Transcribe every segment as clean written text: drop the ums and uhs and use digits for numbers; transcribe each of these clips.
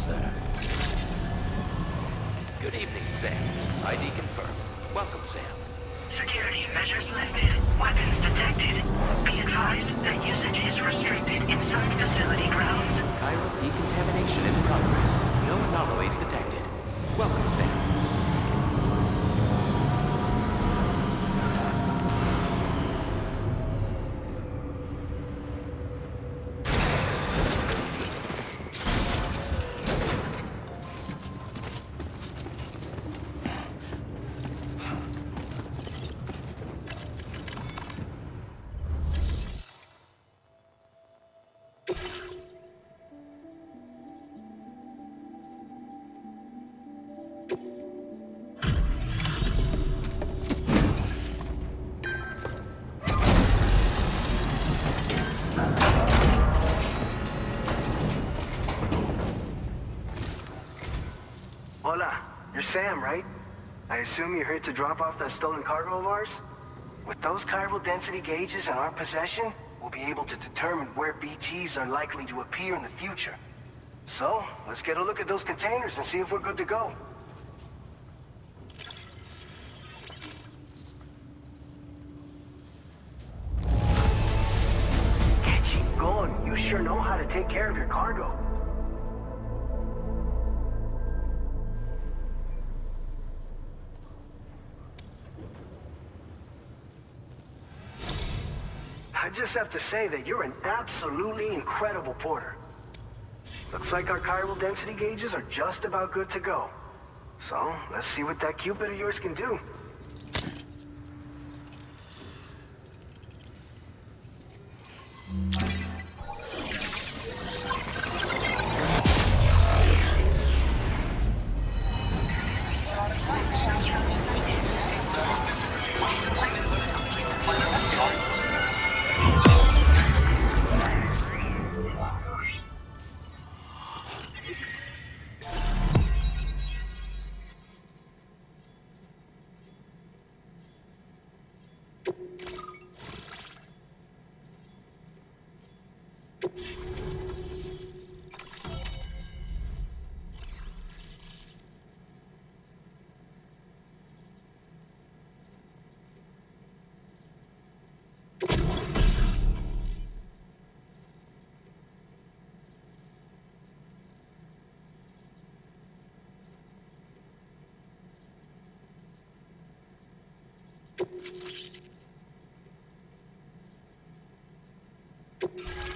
there. Good evening, Sam. ID confirmed. Welcome, Sam. Security measures lifted. Weapons detected. Be advised that usage is restricted inside facility grounds. Chiral decontamination in progress. No anomalies detected. Welcome, Sam. Hola, you're Sam, right? I assume you're here to drop off that stolen cargo of ours? With those chiral density gauges in our possession, we'll be able to determine where BTs are likely to appear in the future. So, let's get a look at those containers and see if we're good to go. Keep going. You sure know how to take care of your cargo. I just have to say that you're an absolutely incredible porter. Looks like our chiral density gauges are just about good to go. So, let's see what that Cupid of yours can do.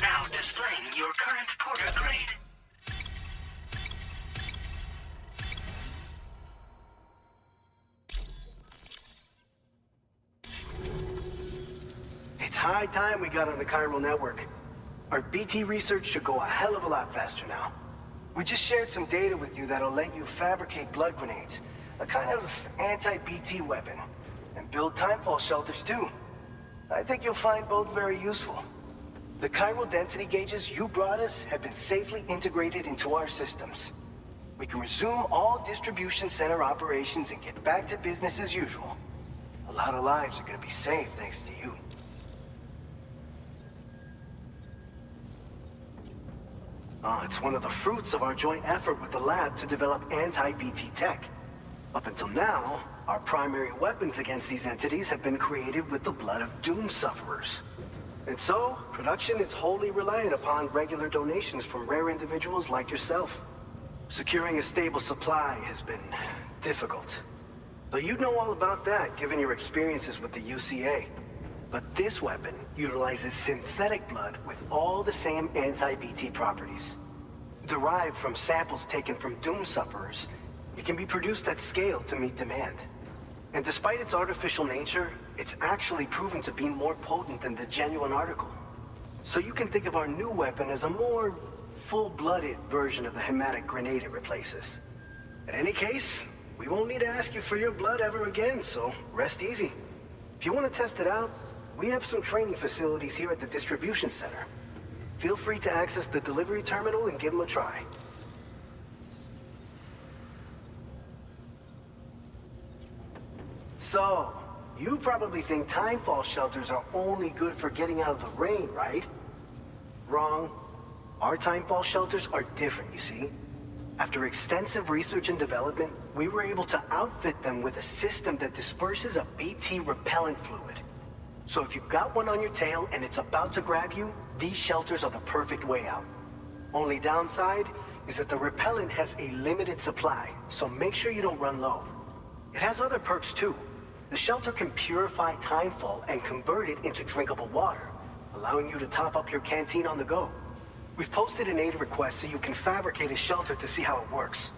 Now displaying your current porter grade. It's high time we got on the chiral network. Our BT research should go a hell of a lot faster now. We just shared some data with you that'll let you fabricate blood grenades, a kind of anti-BT weapon, and build timefall shelters too. I think you'll find both very useful. The chiral density gauges you brought us have been safely integrated into our systems. We can resume all distribution center operations and get back to business as usual. A lot of lives are gonna be saved thanks to you. It's one of the fruits of our joint effort with the lab to develop anti-BT tech. Up until now, our primary weapons against these entities have been created with the blood of doom sufferers. And so, production is wholly reliant upon regular donations from rare individuals like yourself. Securing a stable supply has been difficult. But you know all about that, given your experiences with the UCA. But this weapon utilizes synthetic blood with all the same anti-BT properties. Derived from samples taken from doom sufferers, it can be produced at scale to meet demand. And despite its artificial nature, it's actually proven to be more potent than the genuine article. So you can think of our new weapon as a more full-blooded version of the hematic grenade it replaces. In any case, we won't need to ask you for your blood ever again, so rest easy. If you want to test it out, we have some training facilities here at the distribution center. Feel free to access the delivery terminal and give them a try. So, you probably think timefall shelters are only good for getting out of the rain, right? Wrong. Our timefall shelters are different, you see. After extensive research and development, we were able to outfit them with a system that disperses a BT repellent fluid. So if you've got one on your tail and it's about to grab you, these shelters are the perfect way out. Only downside is that the repellent has a limited supply, so make sure you don't run low. It has other perks too. The shelter can purify timefall and convert it into drinkable water, allowing you to top up your canteen on the go. We've posted an aid request so you can fabricate a shelter to see how it works.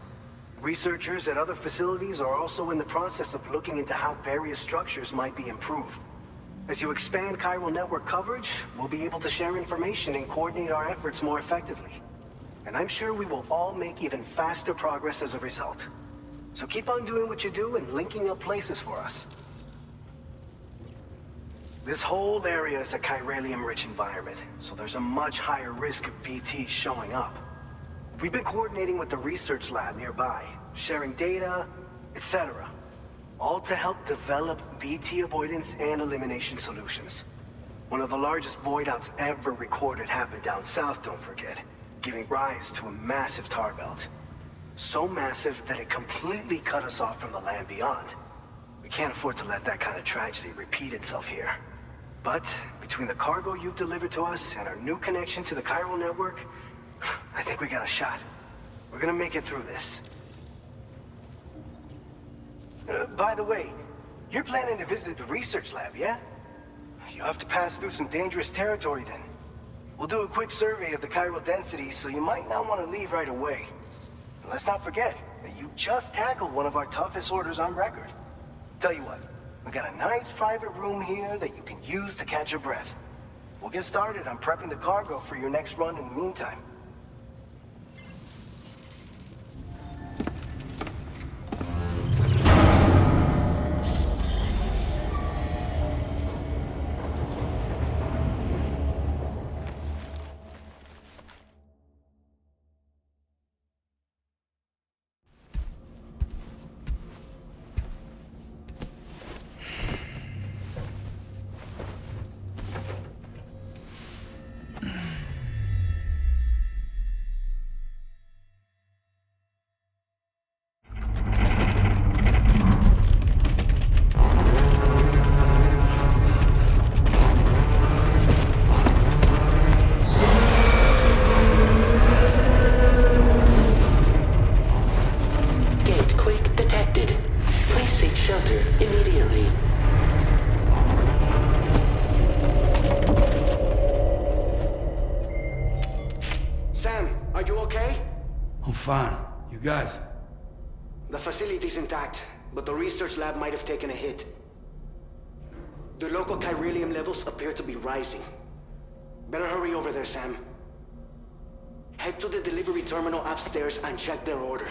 Researchers at other facilities are also in the process of looking into how various structures might be improved. As you expand chiral network coverage, we'll be able to share information and coordinate our efforts more effectively. And I'm sure we will all make even faster progress as a result. So keep on doing what you do and linking up places for us. This whole area is a chiralium-rich environment, so there's a much higher risk of BTs showing up. We've been coordinating with the research lab nearby, sharing data, etc. All to help develop BT avoidance and elimination solutions. One of the largest void outs ever recorded happened down south, don't forget, giving rise to a massive tar belt. So massive that it completely cut us off from the land beyond. We can't afford to let that kind of tragedy repeat itself here. But between the cargo you've delivered to us and our new connection to the chiral network, I think we got a shot. We're gonna make it through this. By the way, you're planning to visit the research lab, yeah? You'll have to pass through some dangerous territory then. We'll do a quick survey of the chiral density, so you might not want to leave right away. And let's not forget that you just tackled one of our toughest orders on record. Tell you what, we got a nice private room here that you can use to catch your breath. We'll get started on prepping the cargo for your next run in the meantime. Fine. You guys? The facility's intact, but the research lab might have taken a hit. The local chiralium levels appear to be rising. Better hurry over there, Sam. Head to the delivery terminal upstairs and check their order.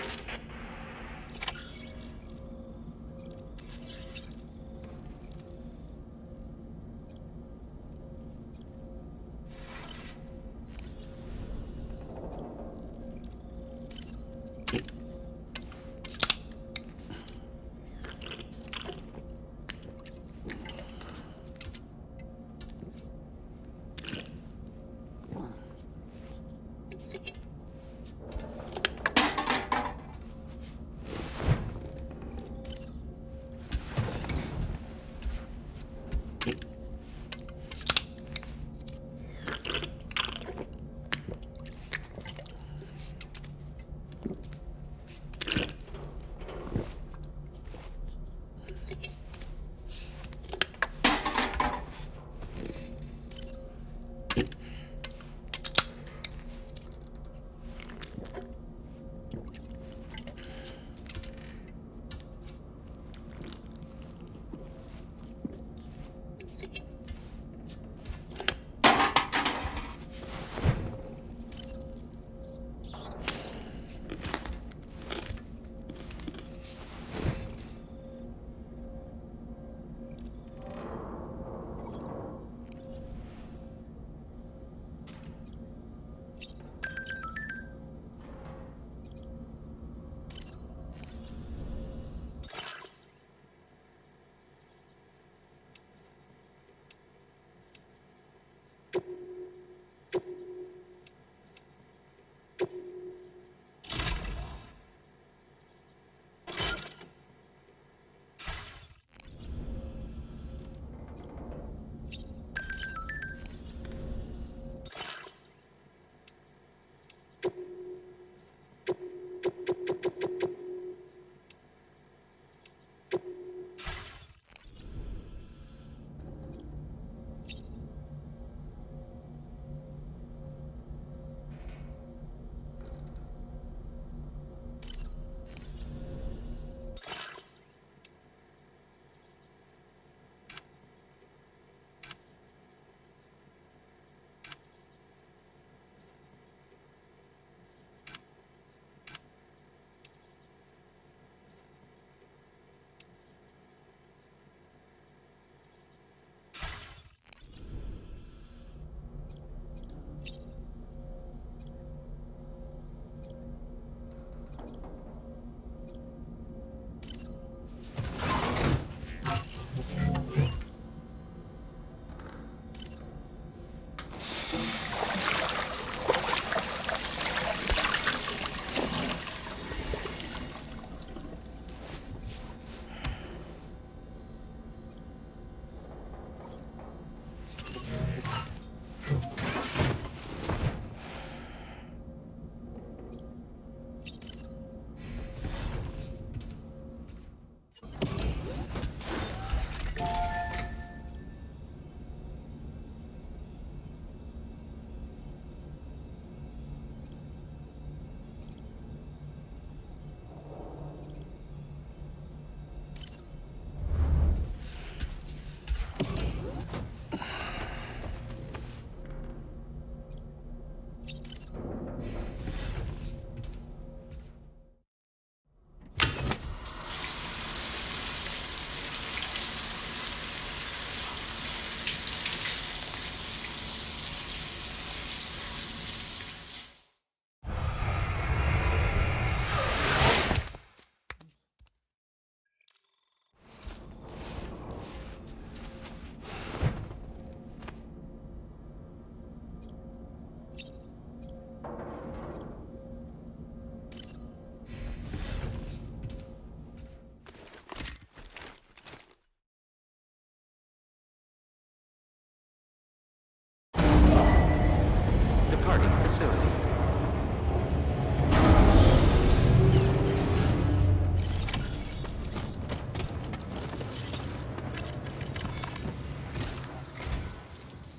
Departing facility.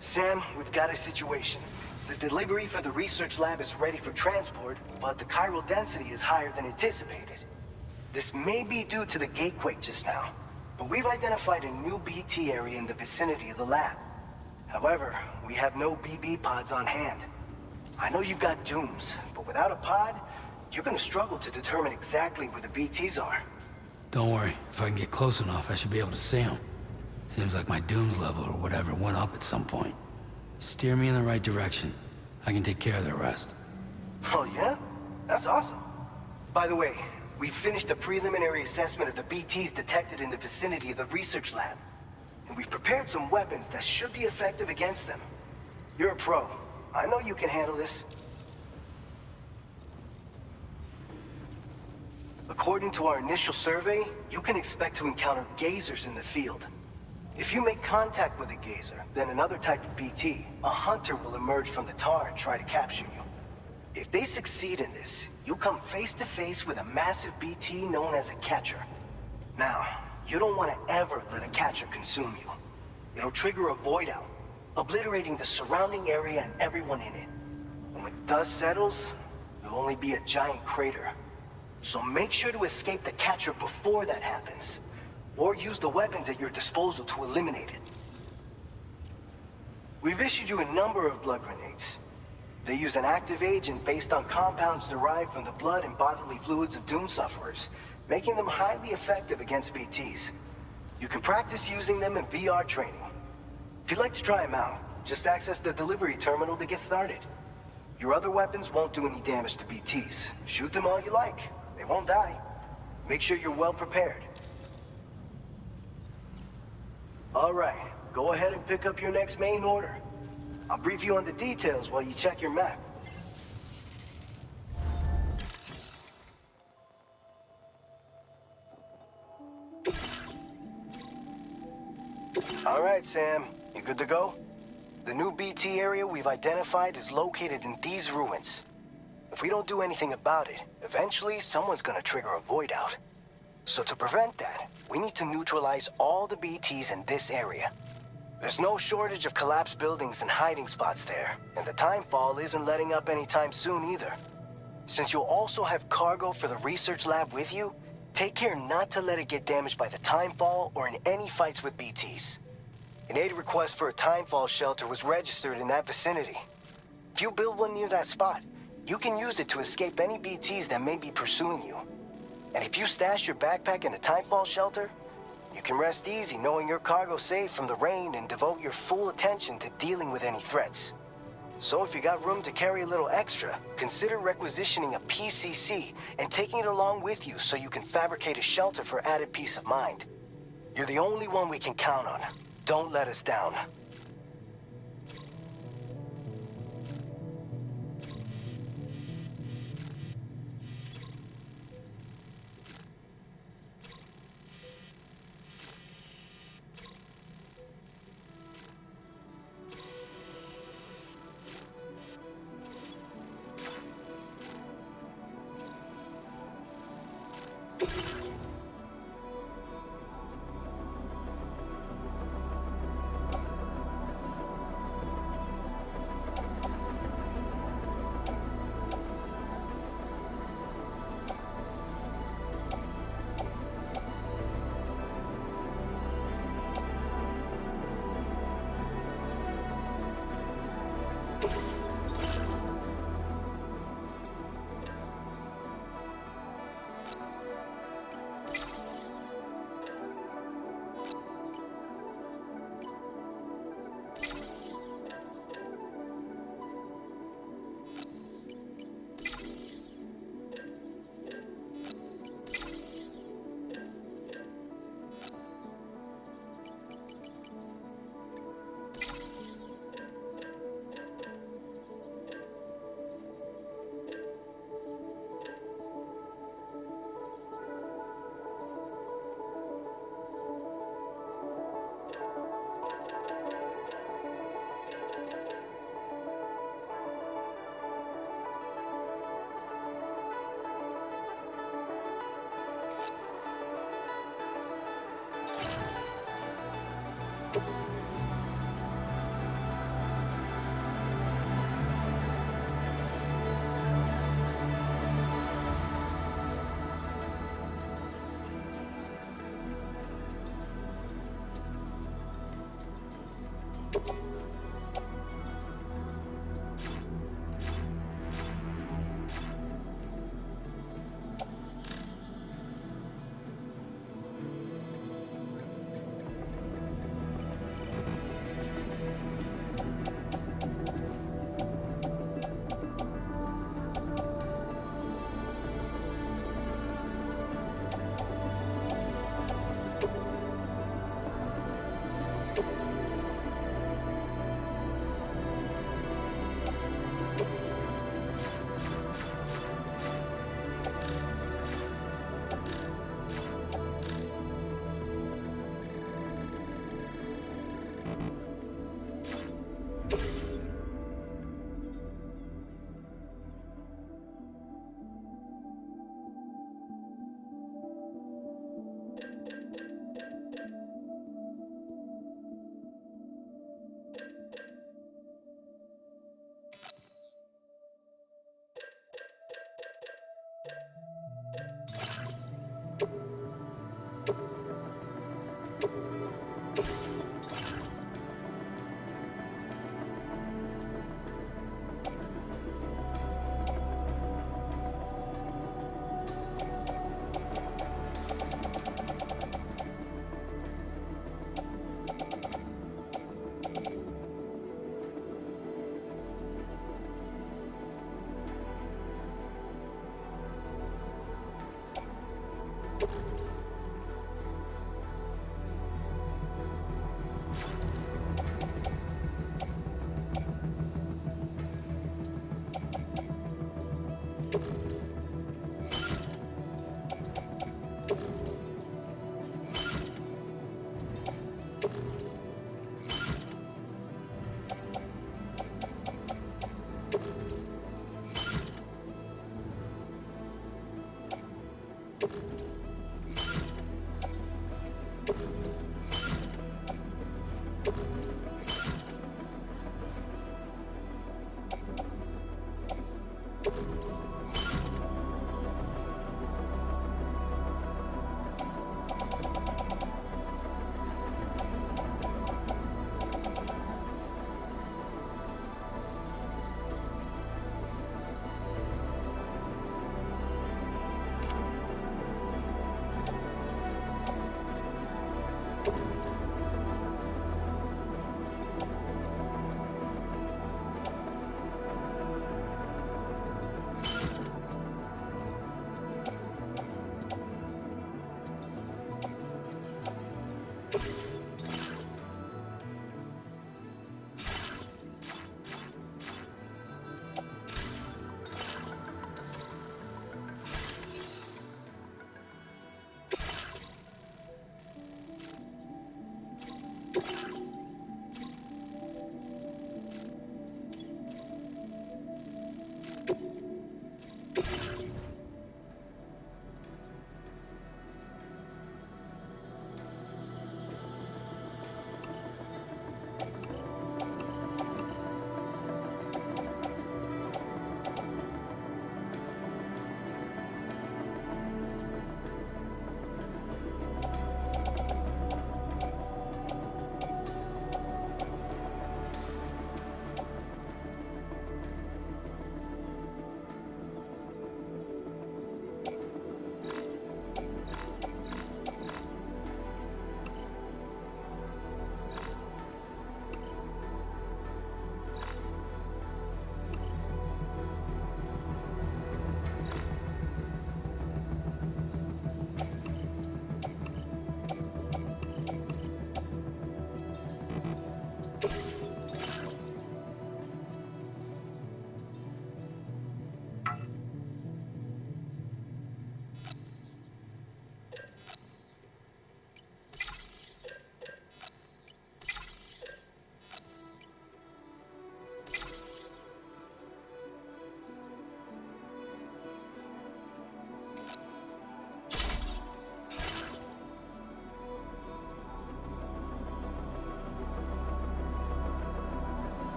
Sam, we've got a situation. The delivery for the research lab is ready for transport, but the chiral density is higher than anticipated. This may be due to the gatequake just now, but we've identified a new BT area in the vicinity of the lab. However, we have no BB pods on hand. I know you've got dooms, but without a pod, you're gonna struggle to determine exactly where the BTs are. Don't worry. If I can get close enough, I should be able to see them. Seems like my dooms level or whatever went up at some point. Steer me in the right direction. I can take care of the rest. Oh yeah? That's awesome. By the way, we finished a preliminary assessment of the BTs detected in the vicinity of the research lab. And we've prepared some weapons that should be effective against them. You're a pro. I know you can handle this. According to our initial survey, you can expect to encounter gazers in the field. If you make contact with a gazer, then another type of BT, a hunter will emerge from the tar and try to capture you. If they succeed in this, you'll come face to face with a massive BT known as a catcher. Now, you don't want to ever let a catcher consume you. It'll trigger a void out, obliterating the surrounding area and everyone in it. When the dust settles, there'll only be a giant crater. So make sure to escape the catcher before that happens, or use the weapons at your disposal to eliminate it. We've issued you a number of blood grenades. They use an active agent based on compounds derived from the blood and bodily fluids of Doom sufferers, making them highly effective against BTs. You can practice using them in VR training. If you'd like to try them out, just access the delivery terminal to get started. Your other weapons won't do any damage to BTs. Shoot them all you like. They won't die. Make sure you're well prepared. All right, go ahead and pick up your next main order. I'll brief you on the details while you check your map. All right, Sam, you good to go? The new BT area we've identified is located in these ruins. If we don't do anything about it, eventually someone's gonna trigger a void out. So to prevent that, we need to neutralize all the BTs in this area. There's no shortage of collapsed buildings and hiding spots there, and the timefall isn't letting up anytime soon either. Since you'll also have cargo for the research lab with you, take care not to let it get damaged by the timefall or in any fights with BTs. An aid request for a timefall shelter was registered in that vicinity. If you build one near that spot, you can use it to escape any BTs that may be pursuing you. And if you stash your backpack in a timefall shelter, you can rest easy knowing your cargo's safe from the rain and devote your full attention to dealing with any threats. So if you got room to carry a little extra, consider requisitioning a PCC and taking it along with you so you can fabricate a shelter for added peace of mind. You're the only one we can count on. Don't let us down.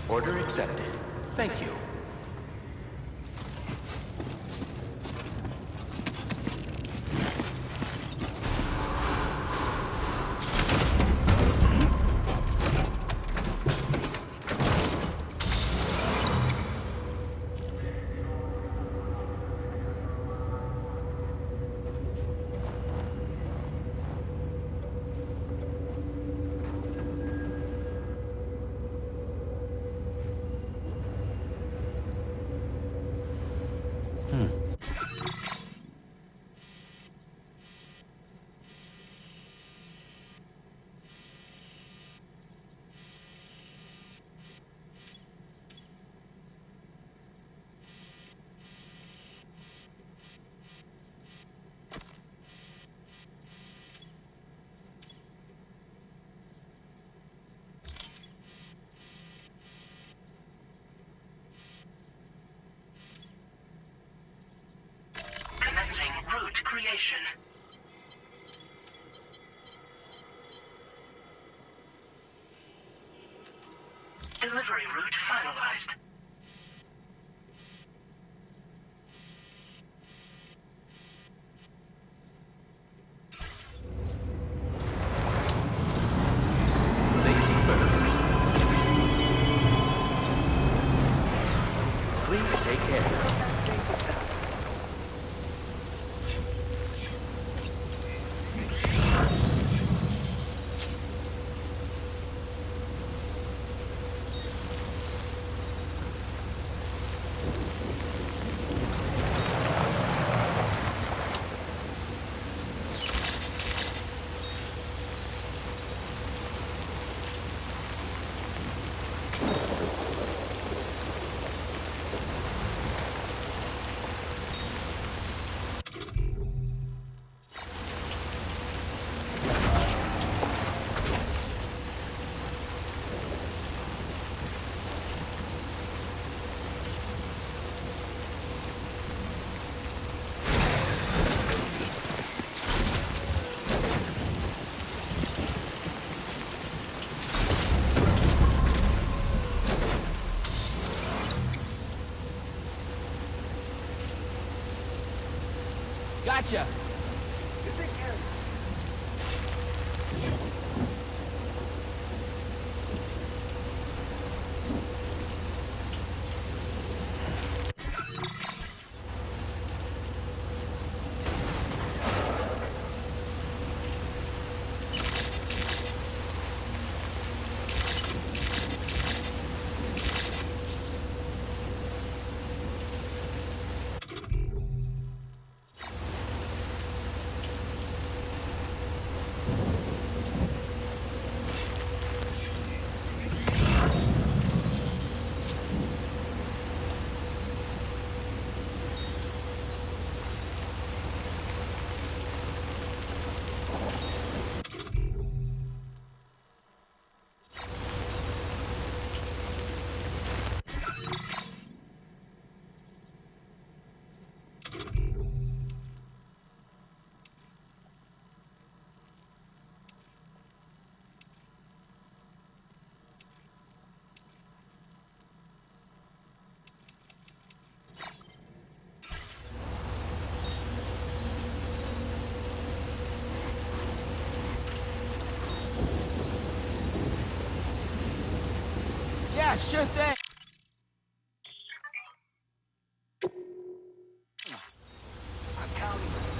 Order accepted. Thank you. Commencing route creation. Delivery route finalized. Take care. Safe and sound. Gotcha! You take care. Yeah, sure thing! I'm counting.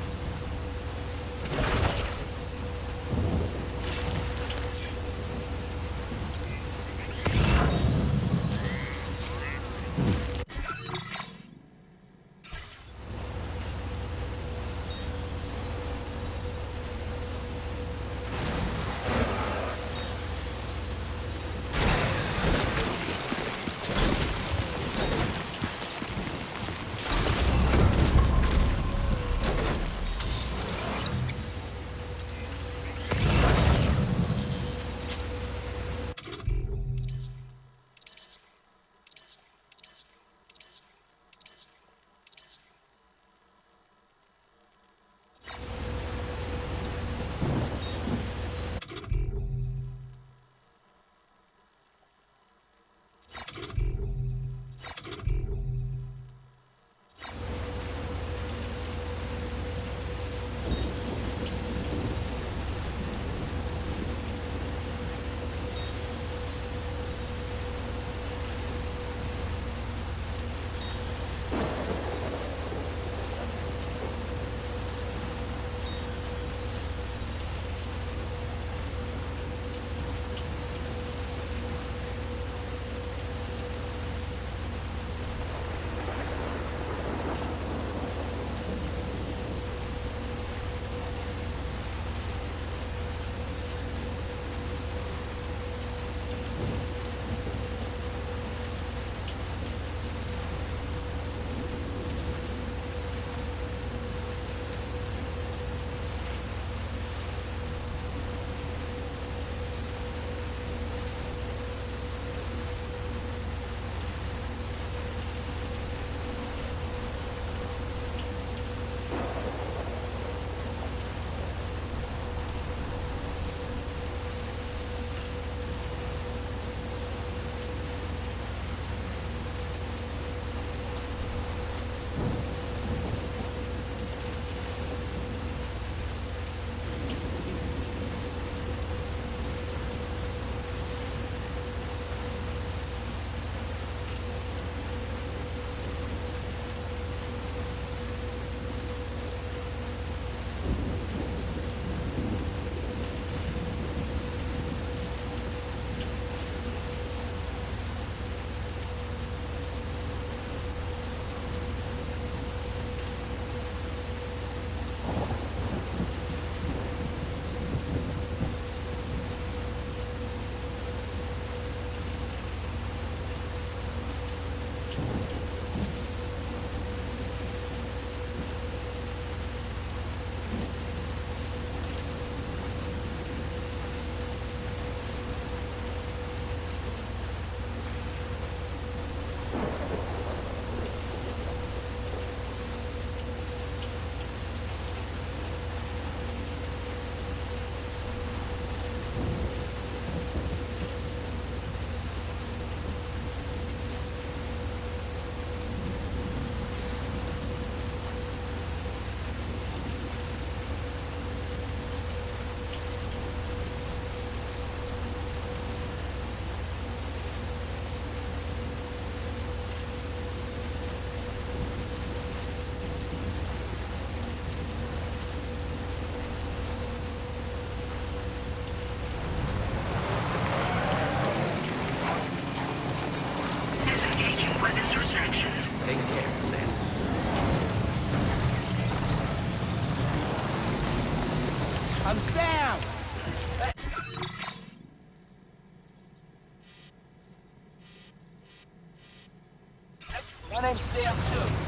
I'm Sam! My name's Sam, too.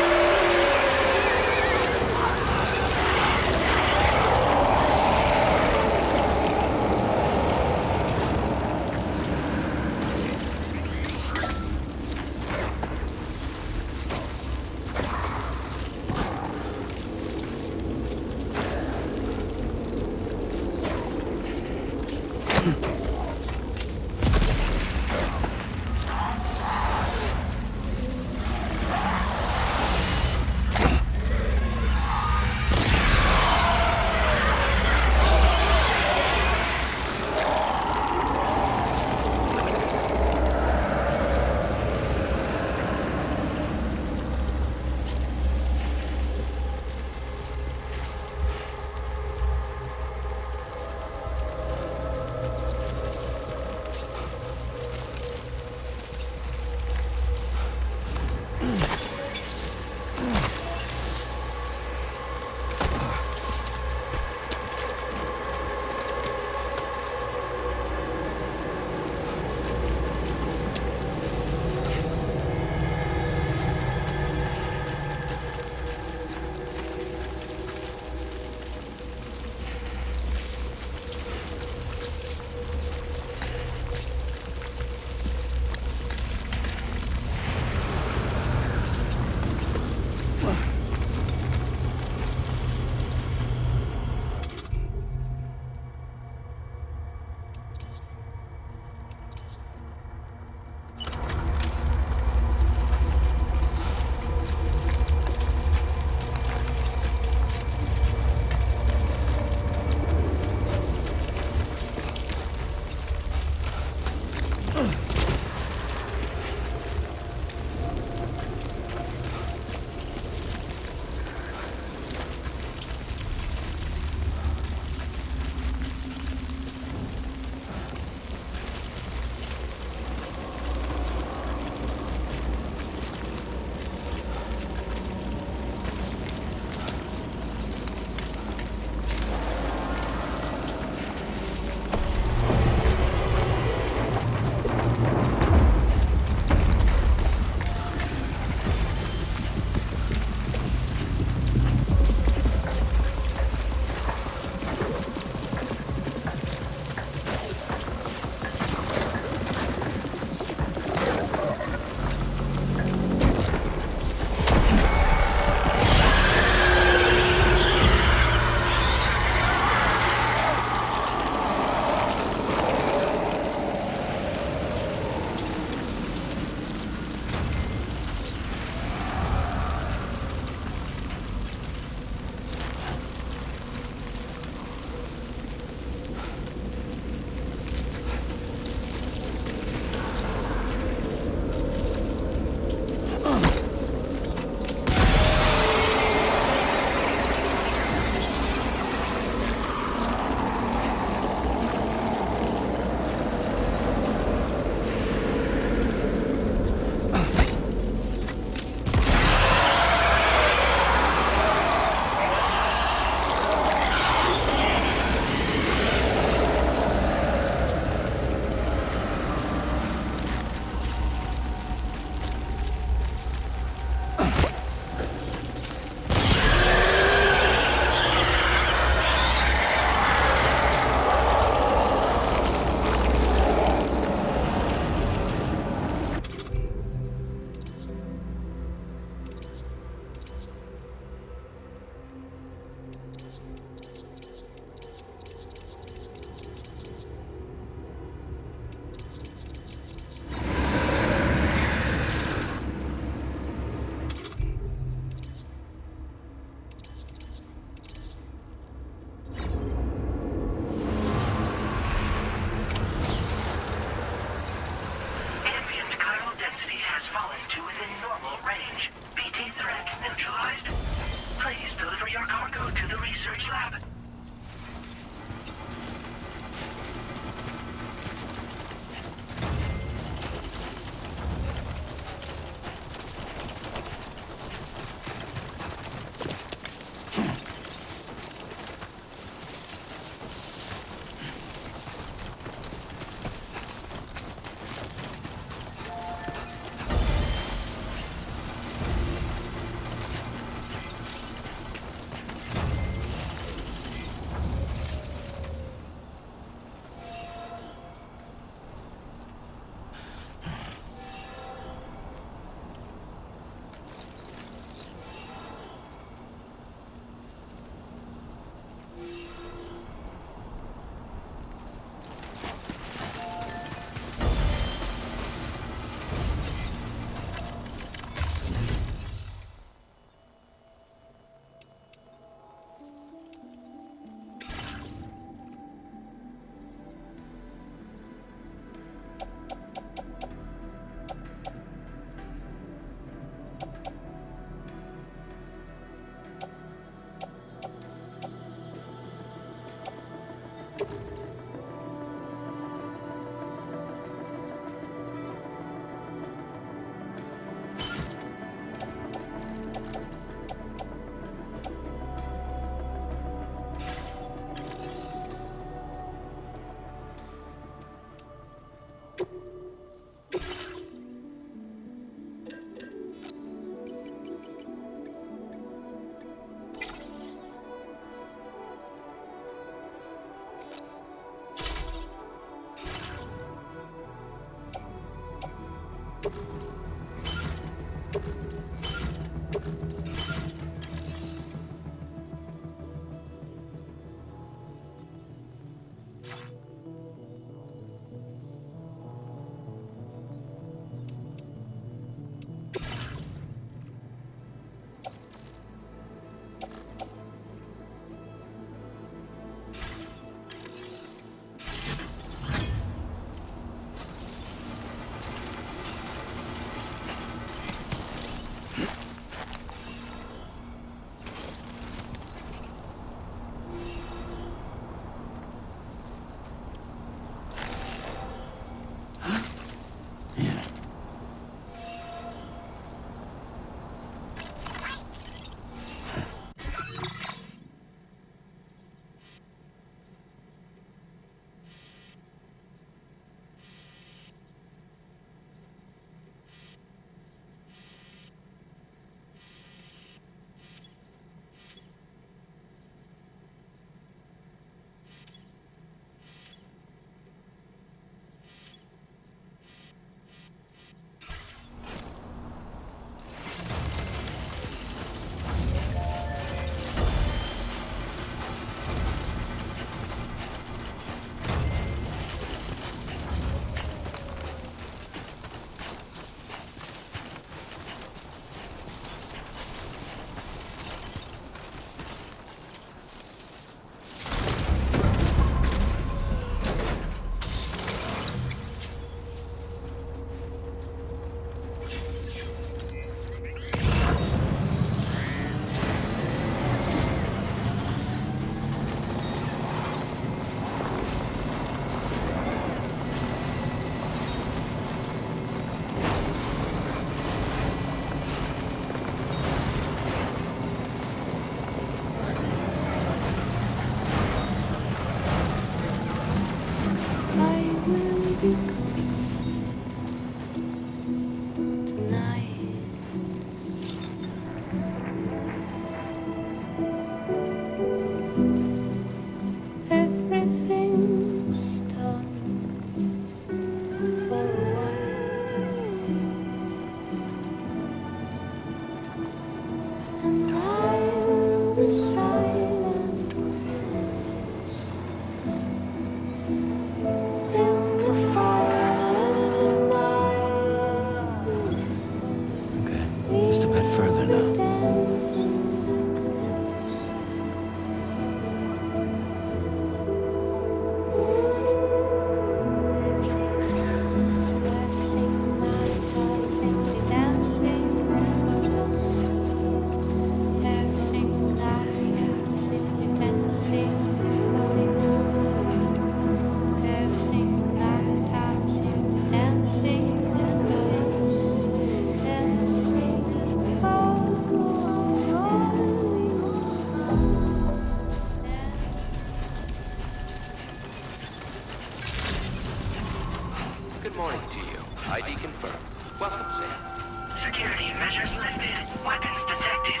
Good morning to you. ID confirmed. Welcome, Sam. Security measures lifted. Weapons detected.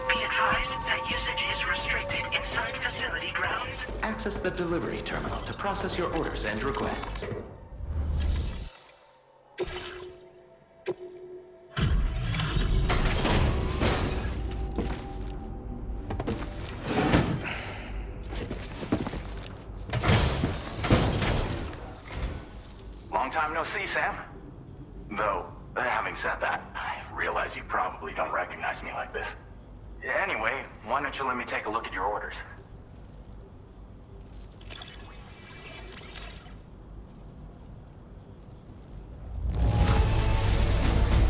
Be advised that usage is restricted inside facility grounds. Access the delivery terminal to process your orders and requests. Long time no see, Sam. Though, having said that, I realize you probably don't recognize me like this. Anyway, why don't you let me take a look at your orders?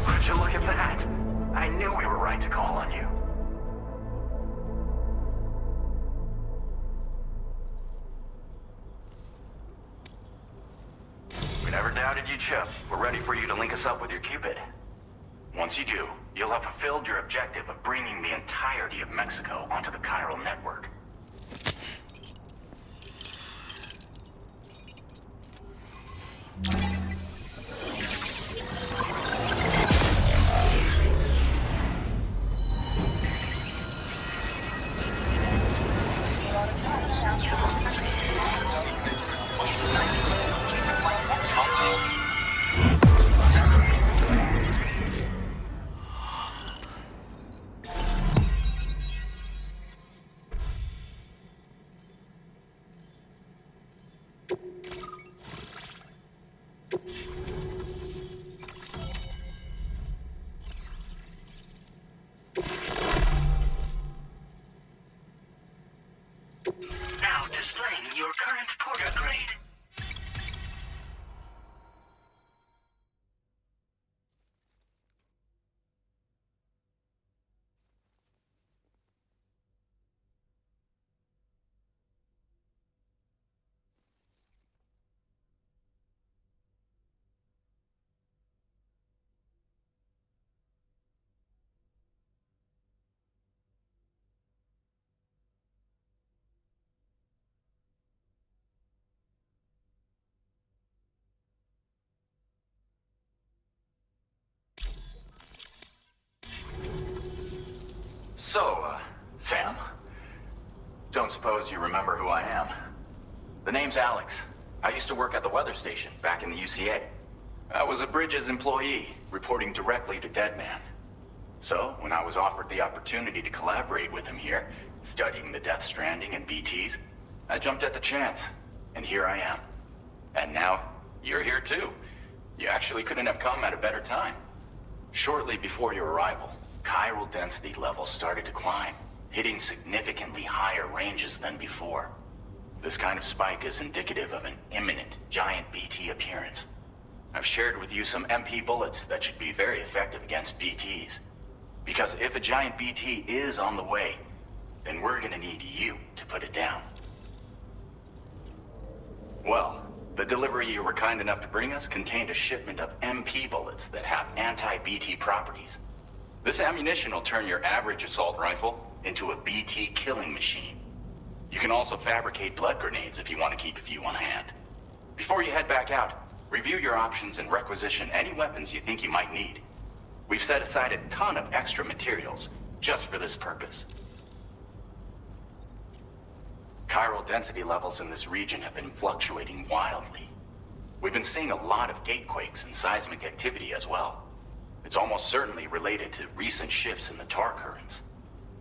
Would you look at that? I knew we were right to call on you. your chip. We're ready for you to link us up with your Cupid. Once you do, you'll have fulfilled your objective of bringing the entirety of Mexico onto the chiral network. Now displaying your current porter grade. So, Sam, don't suppose you remember who I am? The name's Alex. I used to work at the weather station back in the UCA. I was a Bridges employee, reporting directly to Deadman. So, when I was offered the opportunity to collaborate with him here, studying the Death Stranding and BTs, I jumped at the chance, and here I am. And now, you're here too. You actually couldn't have come at a better time. Shortly before your arrival, chiral density levels started to climb, hitting significantly higher ranges than before. This kind of spike is indicative of an imminent giant BT appearance. I've shared with you some MP bullets that should be very effective against BTs. Because if a giant BT is on the way, then we're gonna need you to put it down. Well, the delivery you were kind enough to bring us contained a shipment of MP bullets that have anti-BT properties. This ammunition will turn your average assault rifle into a BT killing machine. You can also fabricate blood grenades if you want to keep a few on hand. Before you head back out, review your options and requisition any weapons you think you might need. We've set aside a ton of extra materials just for this purpose. Chiral density levels in this region have been fluctuating wildly. We've been seeing a lot of gatequakes and seismic activity as well. It's almost certainly related to recent shifts in the tar currents.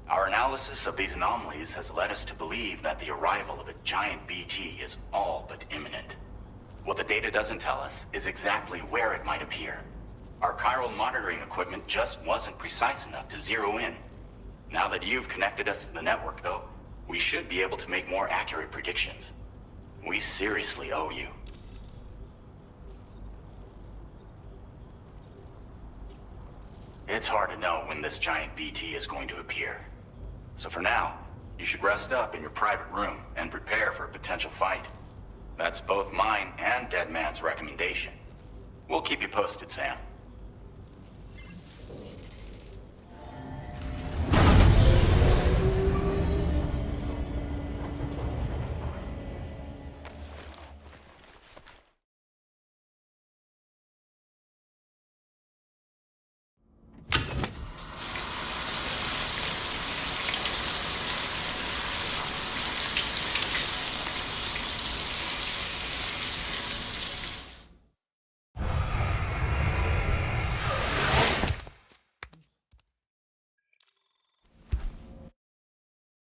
Our analysis of these anomalies has led us to believe that the arrival of a giant BT is all but imminent. What the data doesn't tell us is exactly where it might appear. Our chiral monitoring equipment just wasn't precise enough to zero in. Now that you've connected us to the network, though, we should be able to make more accurate predictions. We seriously owe you. It's hard to know when this giant BT is going to appear. So for now, you should rest up in your private room and prepare for a potential fight. That's both mine and Deadman's recommendation. We'll keep you posted, Sam.